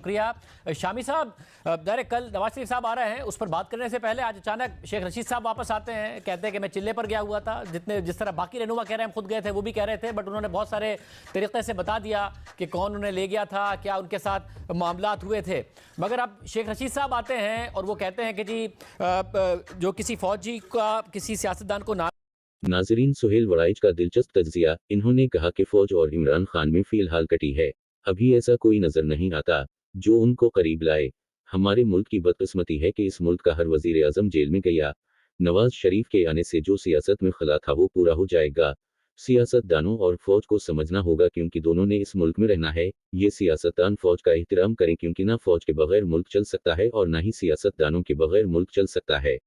शुक्रिया शामी साहब। डायरेक्ट कल नवाज शरीफ साहब आ रहे हैं, उस पर बात करने से पहले आज अचानक शेख रशीद साहब वापस आते हैं, कहते हैं कि मैं चिल्ले पर गया हुआ था। जिस तरह बाकी रहनुमा कह रहे हैं हम खुद गए थे, वो भी कह रहे थे, बट उन्होंने बहुत सारे तरीके से बता दिया कि कौन उन्हें ले गया था, क्या उनके साथ मामलात हुए थे। मगर अब शेख रशीद साहब आते हैं और वो कहते हैं कि जी जो किसी फौजी का किसी सियासतदान को नाजरीन, सुहेल वराइज का दिलचस्प तज्जिया। इन्होंने कहा कि फौज और इमरान खान में फिलहाल कटी है। अभी ऐसा कोई नजर नहीं आता जो उनको करीब लाए। हमारे मुल्क की बदकिस्मती है कि इस मुल्क का हर वजीर आजम जेल में गया। नवाज शरीफ के आने से जो सियासत में खला था वो पूरा हो जाएगा। सियासतदानों और फौज को समझना होगा, क्योंकि दोनों ने इस मुल्क में रहना है। ये सियासतदान फौज का एहतराम करें, क्योंकि ना फौज के बगैर मुल्क चल सकता है और ना ही सियासतदानों के बगैर मुल्क चल सकता है।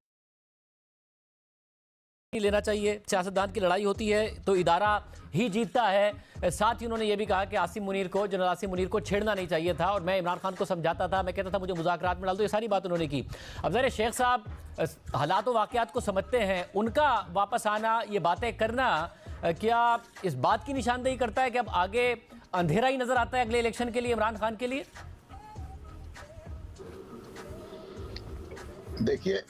लेना चाहिए। सियासतदान की लड़ाई होती है तो इदारा ही जीतता है। साथ ही उन्होंने ये भी कहा कि आसिम मुनीर को, जनरल आसिम मुनीर को छेड़ना नहीं चाहिए था और मैं इमरान खान को समझाता था, मैं कहता था मुझे मुज़ाकरात में डाल दो। ये सारी बात उन्होंने की। अब ज़रा शेख साहब हालात और वाक़यात को समझते हैं, उनका वापस आना, ये बातें करना क्या इस बात की निशानदेही करता है कि अब आगे अंधेरा ही नजर आता है अगले इलेक्शन के लिए इमरान खान के लिए? देखिए,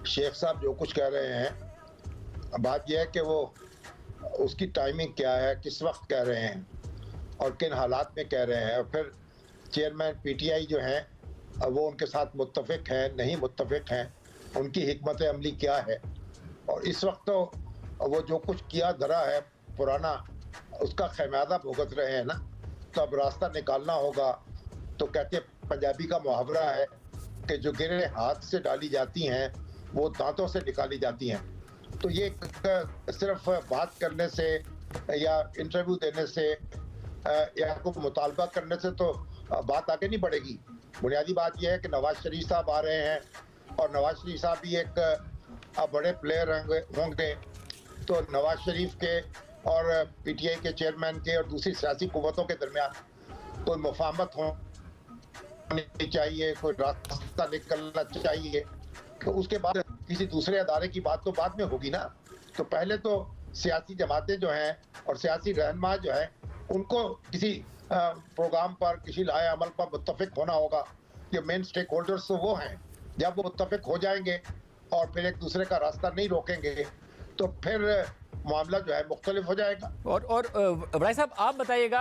शेख साहब जो कुछ कह रहे हैं, बात यह है कि वो उसकी टाइमिंग क्या है, किस वक्त कह रहे हैं और किन हालात में कह रहे हैं। और फिर चेयरमैन पीटीआई जो हैं वो उनके साथ मुत्तफिक हैं, नहीं मुत्तफिक हैं, उनकी हिकमत अमली क्या है। और इस वक्त तो वो जो कुछ किया धरा है पुराना, उसका खैमादा भुगत रहे हैं ना, तो अब रास्ता निकालना होगा। तो कहते पंजाबी का मुहावरा है कि जो गिरे हाथ से डाली जाती हैं वो दांतों से निकाली जाती हैं। तो ये सिर्फ बात करने से या इंटरव्यू देने से या कोई मुतालबा करने से तो बात आगे नहीं बढ़ेगी। बुनियादी बात यह है कि नवाज शरीफ साहब आ रहे हैं और नवाज शरीफ साहब भी एक बड़े प्लेयर होंगे। तो नवाज शरीफ के और पीटीआई के चेयरमैन के और दूसरी सियासी कुव्वतों के दरमियान कोई मुफाहमत होनी चाहिए, कोई रास्ता निकलना चाहिए। तो उसके बाद किसी दूसरे अदारे की बात तो बाद में होगी ना। तो पहले तो सियासी जमातें जो हैं और सियासी रहनुमा जो हैं, उनको किसी प्रोग्राम पर, किसी लाए अमल पर मुत्तफिक होना होगा। ये मेन स्टेक होल्डर्स तो वो हैं। जब वो मुत्तफिक हो जाएंगे और फिर एक दूसरे का रास्ता नहीं रोकेंगे तो फिर मामला जो है मुख्तलिफ हो जाएगा। और वराई साहब आप बताइएगा,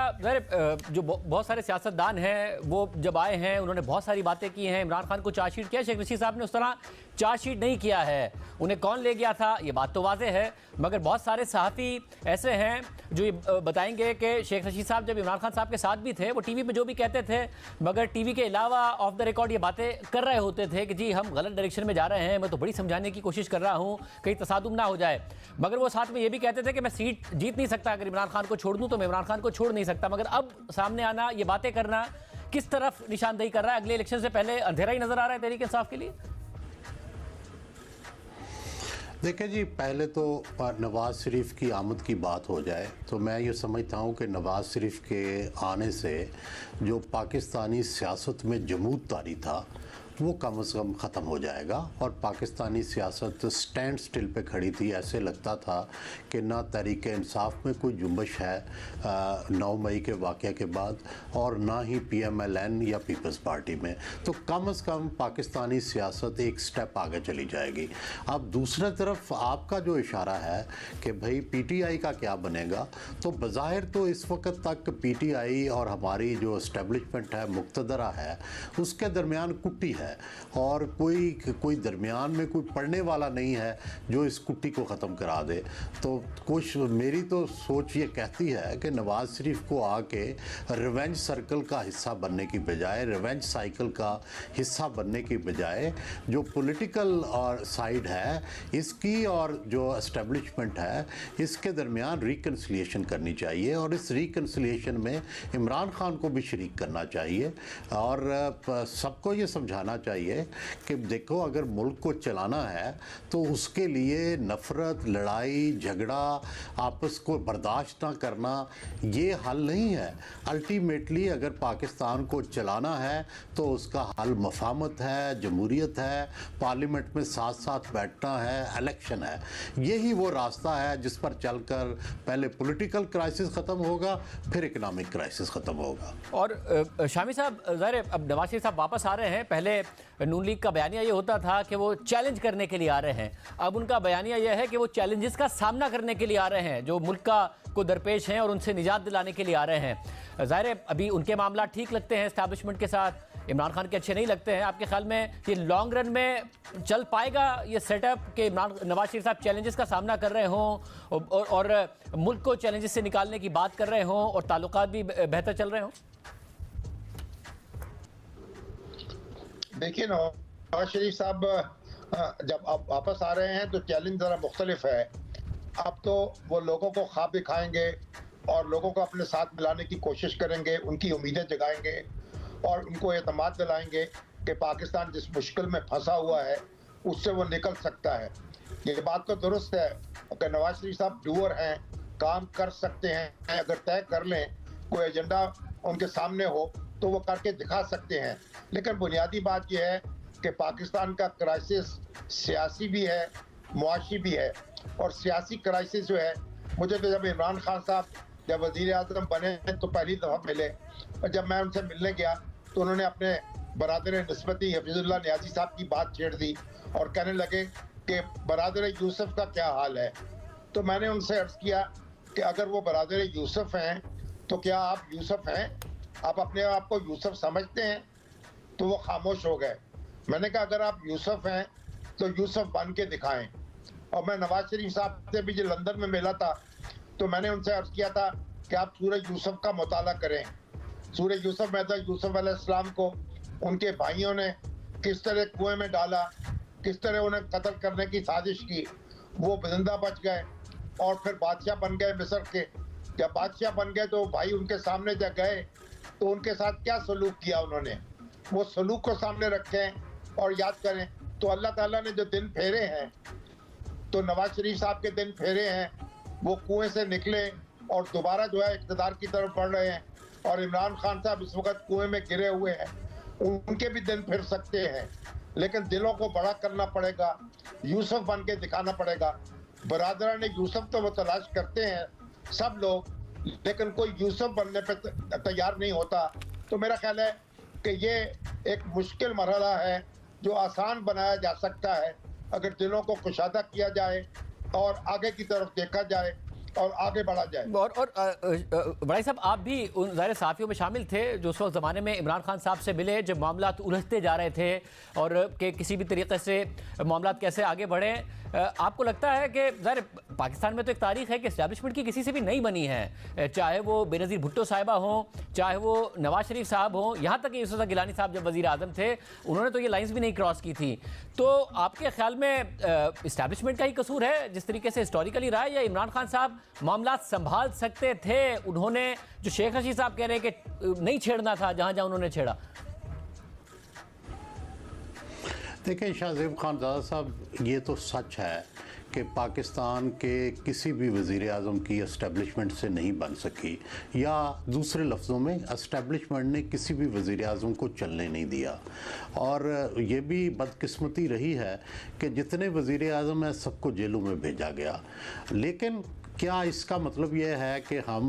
जो बहुत सारे सियासतदान हैं वो जब आए हैं उन्होंने बहुत सारी बातें की हैं, इमरान खान को चार्जशीट किया, शेख रशीद साहब ने उस तरह चार्जशीट नहीं किया है। उन्हें कौन ले गया था ये बात तो वाज़ेह है, मगर बहुत सारे सहाफ़ी ऐसे हैं जो ये बताएंगे कि शेख रशीद साहब जब इमरान खान साहब के साथ भी थे, वो टीवी पे जो भी कहते थे, मगर टीवी के अलावा ऑफ द रिकॉर्ड ये बातें कर रहे होते थे कि जी हम गलत डायरेक्शन में जा रहे हैं, मैं तो बड़ी समझाने की कोशिश कर रहा हूँ, कहीं तसादुम ना हो जाए। मगर वो साथ में ये भी कहते थे कि मैं सीट जीत नहीं सकता, अगर इमरान खान को छोड़ दूं तो मैं इमरान खान को छोड़ नहीं सकता। मगर अब सामने आना, ये बातें करना किस तरफ निशानदेही कर रहा है? अगले इलेक्शन से पहले अंधेरा ही नजर आ रहा है तहरीक इंसाफ के लिए? देखिए जी, पहले तो नवाज़ शरीफ की आमद की बात हो जाए तो मैं ये समझता हूँ कि नवाज़ शरीफ के आने से जो पाकिस्तानी सियासत में जमूददारी था वो कम से कम ख़त्म हो जाएगा और पाकिस्तानी सियासत स्टैंड स्टिल पे खड़ी थी। ऐसे लगता था कि ना तहरीक इंसाफ में कोई जुम्बश है 9 मई के वाक़े के बाद, और ना ही PMLN या पीपल्स पार्टी में। तो कम से कम पाकिस्तानी सियासत एक स्टेप आगे चली जाएगी। अब दूसरी तरफ आपका जो इशारा है कि भाई PTI का क्या बनेगा, तो बज़ाहिर तो इस वक्त तक PTI और हमारी जो इस्टेब्लिशमेंट है, मुक़्तदरा है, उसके दरमियान कुट्टी है और कोई दरमियान में कोई पढ़ने वाला नहीं है जो इस कुट्टी को ख़त्म करा दे। तो कुछ मेरी तो सोच ये कहती है कि नवाज़ शरीफ को आके रिवेंज सर्कल का हिस्सा बनने की बजाय, रिवेंज साइकिल का हिस्सा बनने की बजाय, जो पॉलिटिकल और साइड है इसकी और जो एस्टेब्लिशमेंट है इसके दरमियान रिकन्सिलिएशन करनी चाहिए और इस रिकन्सिलिएशन में इमरान खान को भी शरीक करना चाहिए और सबको ये समझाना कहना चाहिए कि देखो, अगर मुल्क को चलाना है तो उसके लिए नफ़रत, लड़ाई झगड़ा, आपस को बर्दाश्त ना करना ये हल नहीं है। अल्टीमेटली अगर पाकिस्तान को चलाना है तो उसका हल मफाहमत है, जमहूरियत है, पार्लियामेंट में साथ साथ बैठना है, इलेक्शन है। यही वो रास्ता है जिस पर चलकर पहले पॉलिटिकल क्राइसिस ख़त्म होगा, फिर इकनॉमिक क्राइसिस ख़त्म होगा। और शामी साहब, ज़ाहिर है अब नवाज शरीफ साहब वापस आ रहे हैं। पहले नून लीग का बयानिया ये होता था कि वो चैलेंज करने के लिए आ रहे हैं, अब उनका बयानिया ये है कि वो चैलेंजेस का सामना करने के लिए आ रहे हैं जो मुल्क को दरपेश हैं, और उनसे निजात दिलाने के लिए आ रहे हैं। ज़ाहिर है अभी उनके मामला ठीक लगते हैं एस्टैब्लिशमेंट के साथ, इमरान खान के अच्छे नहीं लगते हैं। आपके ख्याल में ये लॉन्ग रन में चल पाएगा ये सेटअप कि नवाज शरीफ साहब चैलेंजेस का सामना कर रहे हों और मुल्क को चैलेंजेस से निकालने की बात कर रहे हों और ताल्लुकात भी बेहतर चल रहे हों? देखिए, नवाज शरीफ साहब जब अब वापस आ रहे हैं तो चैलेंज ज़रा मुख्तलिफ है। अब तो वो लोगों को ख्वाब दिखाएंगे और लोगों को अपने साथ मिलाने की कोशिश करेंगे, उनकी उम्मीदें जगाएंगे और उनको एतमाद दिलाएंगे कि पाकिस्तान जिस मुश्किल में फंसा हुआ है उससे वो निकल सकता है। ये बात तो दुरुस्त है कि नवाज शरीफ साहब डूअर हैं, काम कर सकते हैं। अगर तय कर लें, कोई एजेंडा उनके सामने हो तो वो करके दिखा सकते हैं। लेकिन बुनियादी बात यह है कि पाकिस्तान का क्राइसिस सियासी भी है, मुआशी भी है। और सियासी क्राइसिस जो है, मुझे तो जब इमरान खान साहब जब वज़ीर आज़म बने तो पहली दफ़ा मिले, और जब मैं उनसे मिलने गया तो उन्होंने अपने बरादर निस्बती हफीजुल्लाह नियाज़ी साहब की बात छेड़ दी और कहने लगे कि बरादर यूसुफ का क्या हाल है। तो मैंने उनसे अर्ज़ किया कि अगर वो बरादर यूसुफ हैं तो क्या आप यूसुफ हैं? आप अपने आप को यूसुफ समझते हैं? तो वो खामोश हो गए। मैंने कहा अगर आप यूसुफ हैं तो यूसुफ बन के दिखाएं। और मैं नवाज शरीफ साहब से भी जो लंदन में मिला था तो मैंने उनसे अर्ज़ किया था कि आप सूरह यूसुफ का मुताला करें। सूरह यूसुफ में तो यूसुफ अलैहिस्सलाम को उनके भाइयों ने किस तरह कुएं में डाला, किस तरह उन्हें कत्ल करने की साजिश की, वो जिंदा बच गए और फिर बादशाह बन गए मिस्र के। जब बादशाह बन गए तो भाई उनके सामने जब गए तो उनके साथ क्या सलूक किया उन्होंने, वो सलूक को सामने रखें और याद करें। तो अल्लाह ताला ने जो दिन फेरे हैं, तो नवाज शरीफ साहब के दिन फेरे हैं, वो कुएं से निकले और दोबारा जो है इक़्तिदार की तरफ बढ़ रहे हैं। और इमरान खान साहब इस वक्त कुएं में गिरे हुए हैं, उनके भी दिन फिर सकते हैं। लेकिन दिलों को बड़ा करना पड़ेगा, यूसुफ बन के दिखाना पड़ेगा। बरादरान यूसुफ तो वो तलाश करते हैं सब लोग, लेकिन कोई यूसुफ बनने पर तैयार नहीं होता। तो मेरा ख्याल है कि ये एक मुश्किल मरहला है जो आसान बनाया जा सकता है अगर दिलों को कुशादा किया जाए और आगे की तरफ देखा जाए और आगे बढ़ा जाए। और बड़ाई साहब, आप भी उन ज़ाहिर साफियों में शामिल थे जो उस वक्त ज़माने में इमरान खान साहब से मिले जब मामला उलझते जा रहे थे और कि किसी भी तरीके से मामला कैसे आगे बढ़े। आपको लगता है कि ज़ाहिर पाकिस्तान में तो एक तारीख है कि इस्टेब्लिशमेंट की किसी से भी नहीं बनी है, चाहे वो बेनज़ीर भुट्टो साहिबा हों, चाहे वो नवाज शरीफ साहब हों, यहाँ तक कि यूसुफ गिलानी साहब जब वज़ीर आज़म थे उन्होंने तो ये लाइन्स भी नहीं क्रॉस की थी। तो आपके ख्याल में इस्टेब्लिशमेंट का ही कसूर है जिस तरीके से हिस्टोरिकली रहा है, या इमरान खान साहब मामला संभाल सकते थे? उन्होंने जो शेख रशीद साहब कह रहे हैं कि नहीं छेड़ना था जहाँ जहाँ उन्होंने छेड़ा। देखिए शाहज़ेब खानज़ादा साहब, ये तो सच है कि पाकिस्तान के किसी भी वज़ीर आज़म की एस्टेब्लिशमेंट से नहीं बन सकी, या दूसरे लफ्ज़ों में एस्टेब्लिशमेंट ने किसी भी वज़ीर आज़म को चलने नहीं दिया। और ये भी बदकिस्मती रही है कि जितने वज़ीर आज़म हैं सबको जेलों में भेजा गया। लेकिन क्या इसका मतलब ये है कि हम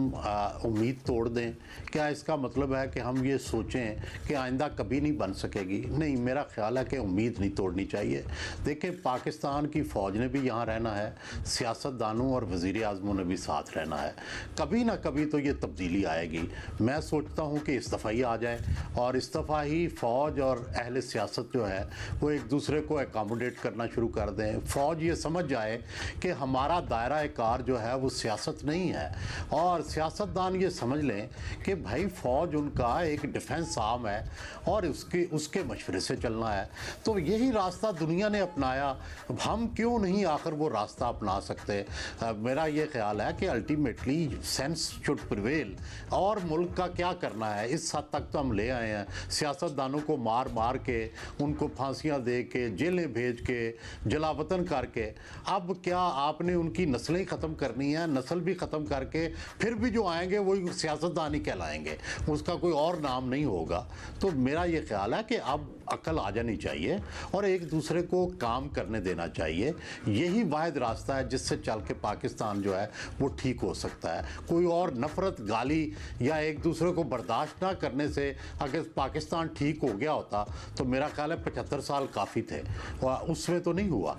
उम्मीद तोड़ दें? क्या इसका मतलब है कि हम ये सोचें कि आइंदा कभी नहीं बन सकेगी? नहीं, मेरा ख्याल है कि उम्मीद नहीं तोड़नी चाहिए। देखिए, पाकिस्तान की फ़ौज ने भी यहाँ रहना है, सियासतदानों और वज़ीर आज़मों ने भी साथ रहना है। कभी ना कभी तो ये तब्दीली आएगी। मैं सोचता हूँ कि इस दफ़ा ही आ जाए और इस दफ़ा ही फ़ौज और अहल सियासत जो है वो एक दूसरे को एकोमोडेट करना शुरू कर दें। फ़ौज ये समझ जाए कि हमारा दायरा कार जो है वो सियासत नहीं है। और सियासतदान ये समझ लें कि भाई फ़ौज उनका एक डिफेंस आर्म है और उसके मशवरे से चलना है। तो यही रास्ता दुनिया ने अपनाया, हम क्यों नहीं आखिर वो रास्ता अपना सकते। मेरा ये ख्याल है कि अल्टीमेटली सेंस शुड प्रिवेल। और मुल्क का क्या करना है, इस हद तक तो हम ले आए हैं, सियासतदानों को मार मार के, उनको फांसियां दे के, जेलें भेज के, जलावतन करके। अब क्या आपने उनकी नस्लें ख़त्म करनी है? नस्ल भी ख़त्म करके फिर भी जो आएंगे वही सियासतदान ही कहलाएंगे, उसका कोई और नाम नहीं होगा। तो मेरा ये ख्याल है कि अब अकल आ जानी चाहिए और एक दूसरे को काम करने देना चाहिए। यही वाहिद रास्ता है जिससे चल के पाकिस्तान जो है वो ठीक हो सकता है। कोई और नफ़रत, गाली या एक दूसरे को बर्दाश्त ना करने से अगर पाकिस्तान ठीक हो गया होता तो मेरा ख्याल है 75 साल काफ़ी थे, उसमें तो नहीं हुआ।